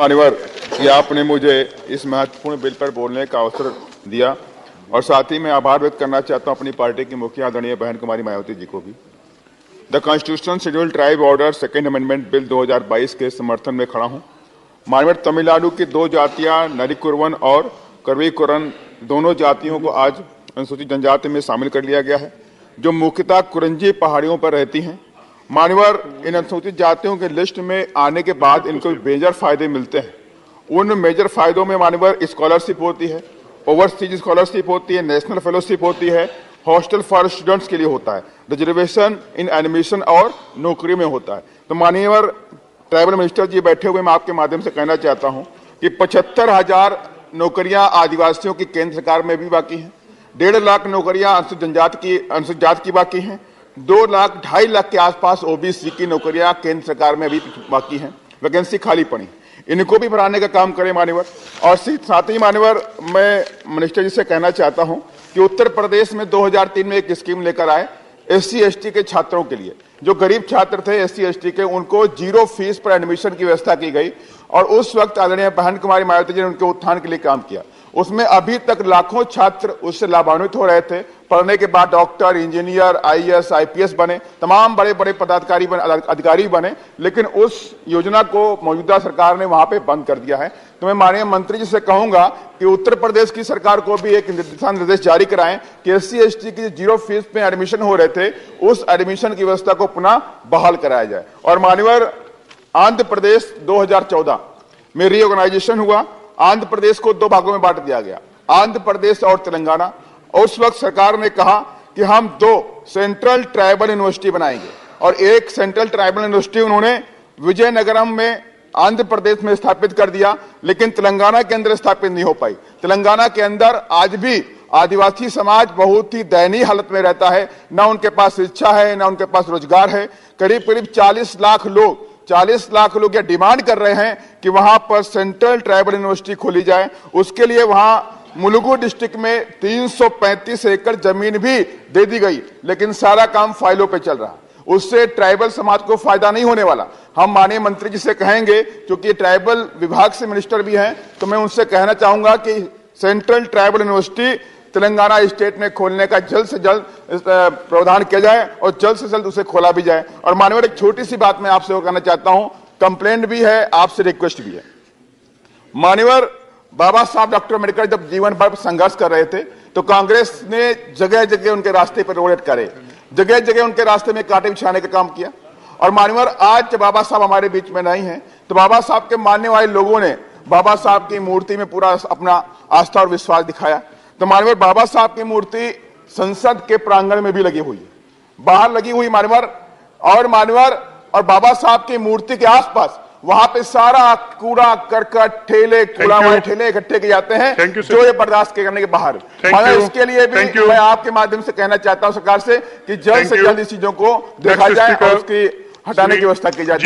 मान्यवर कि आपने मुझे इस महत्वपूर्ण बिल पर बोलने का अवसर दिया और साथ ही मैं आभार व्यक्त करना चाहता हूं अपनी पार्टी की मुखिया आदरणीय बहन कुमारी मायावती जी को भी। The constitutional schedule tribe order second amendment bill 2022 के समर्थन में खड़ा हूं। मान्यवर तमिलनाडु की दो जातियां नरिकुरवन और करवीकुरन दोनों जातियों को आज अनुसूचित जनजाति में शामिल कर लिया गया है, जो मुख्यतः कुरंजी पहाड़ियों पर रहती हैं। मान्यवर इन अनुसूचित जातियों के लिस्ट में आने के बाद इनको मेजर फायदे मिलते हैं। उन मेजर फायदों में मान्यवर स्कॉलरशिप होती है, ओवरसीज स्कॉलरशिप होती है, नेशनल फेलोशिप होती है, हॉस्टल फॉर स्टूडेंट्स के लिए होता है, रिजर्वेशन इन एडमिशन और नौकरी में होता है। तो मान्यवर ट्राइबल मिनिस्टर जी बैठे हुए मैं आपके माध्यम से कहना चाहता हूं कि 75,000 नौकरियां आदिवासियों की केंद्र सरकार में भी बाकी हैं, 1.5 लाख नौकरियां अनुसूचित जाति की बाकी हैं, 2.5 लाख के आसपास ओबीसी की नौकरियां केंद्र सरकार में भी बाकी हैं, वैकेंसी खाली पड़ी, इनको भी भराने का काम करें मान्यवर। और साथ ही मान्यवर मैं मिनिस्टर जी से कहना चाहता हूं कि उत्तर प्रदेश में 2003 में एक स्कीम लेकर आए SC ST के छात्रों के लिए, जो गरीब छात्र थे SC ST के, उनको 0 फीस पर एडमिशन की व्यवस्था की गई और उस वक्त आदरणीय बहन कुमारी मायावती जी ने उनके उत्थान के लिए काम किया। उसमें अभी तक लाखों छात्र उससे लाभान्वित हो रहे थे, पढ़ने के बाद डॉक्टर, इंजीनियर, IAS IPS बने, तमाम बड़े बड़े पदाधिकारी बने, अधिकारी बने, लेकिन उस योजना को मौजूदा सरकार ने वहां पे बंद कर दिया है। तो मैं माननीय मंत्री जी से कहूंगा कि उत्तर प्रदेश की सरकार को भी एक दिशा निर्देश जारी कराएं कि SC ST की 0 फीस पे एडमिशन हो रहे थे, उस एडमिशन की व्यवस्था को पुनः बहाल कराया जाए। और मान्यवर आंध्र प्रदेश 2014 में रीऑर्गेनाइजेशन हुआ, आंध्र प्रदेश को 2 भागों में बांट दिया गया, आंध्र प्रदेश और तेलंगाना। और उस वक्त सरकार ने कहा कि हम 2 सेंट्रल ट्राइबल यूनिवर्सिटी बनाएंगे और एक सेंट्रल ट्राइबल यूनिवर्सिटी उन्होंने विजयनगरम में आंध्र प्रदेश में स्थापित कर दिया, लेकिन तेलंगाना के अंदर स्थापित नहीं हो पाई। तेलंगाना के अंदर आज भी आदिवासी समाज बहुत ही दयनीय हालत में रहता है, ना उनके पास शिक्षा है, ना उनके पास रोजगार है। करीब करीब 40 लाख लोग यह डिमांड कर रहे हैं कि वहां पर सेंट्रल ट्राइबल यूनिवर्सिटी खोली जाए। उसके लिए वहां मुलुगु डिस्ट्रिक्ट में 335 एकड़ जमीन भी दे दी गई, लेकिन सारा काम फाइलों पे चल रहा है, उससे ट्राइबल समाज को फायदा नहीं होने वाला। हम माननीय मंत्री जी से कहेंगे, क्योंकि ट्राइबल विभाग से मिनिस्टर भी हैं, तो मैं उनसे कहना चाहूंगा कि central tribal university Telangana state में खोलने का जल्द से जल्द प्रावधान किया जाए और जल्द से जल्द उसे खोला भी जाए। और मान्यवर एक छोटी सी बात मैं आपसे वो कहना चाहता हूं, कंप्लेंट भी है, आपसे रिक्वेस्ट भी है। मान्यवर बाबा साहब डॉक्टर अम्बेडकर जब जीवन भर संघर्ष कर रहे थे, तो कांग्रेस ने जगह जगह उनके रास्ते पर रोड करे, जगह जगह उनके रास्ते में कांटे बिछाने का काम किया। और मान्यवर आज जब बाबा साहब हमारे बीच में नहीं है, तो बाबा साहब के मानने वाले लोगों ने बाबा साहब की मूर्ति में पूरा अपना आस्था और विश्वास दिखाया। तो मान्यवर बाबा साहब की मूर्ति संसद के प्रांगण में भी लगी हुई है, बाहर लगी हुई मान्यवर। और बाबा साहब की मूर्ति के आसपास वहां पे सारा कूड़ा करकट ठेले ठेले इकट्ठे किए जाते हैं, जो ये बर्दाश्त करने के बाहर। इसके लिए भी मैं आपके माध्यम से कहना चाहता हूं सरकार से कि जल्द से जल्द इस चीजों को देखा जाए और उसकी हटाने की व्यवस्था की जाए।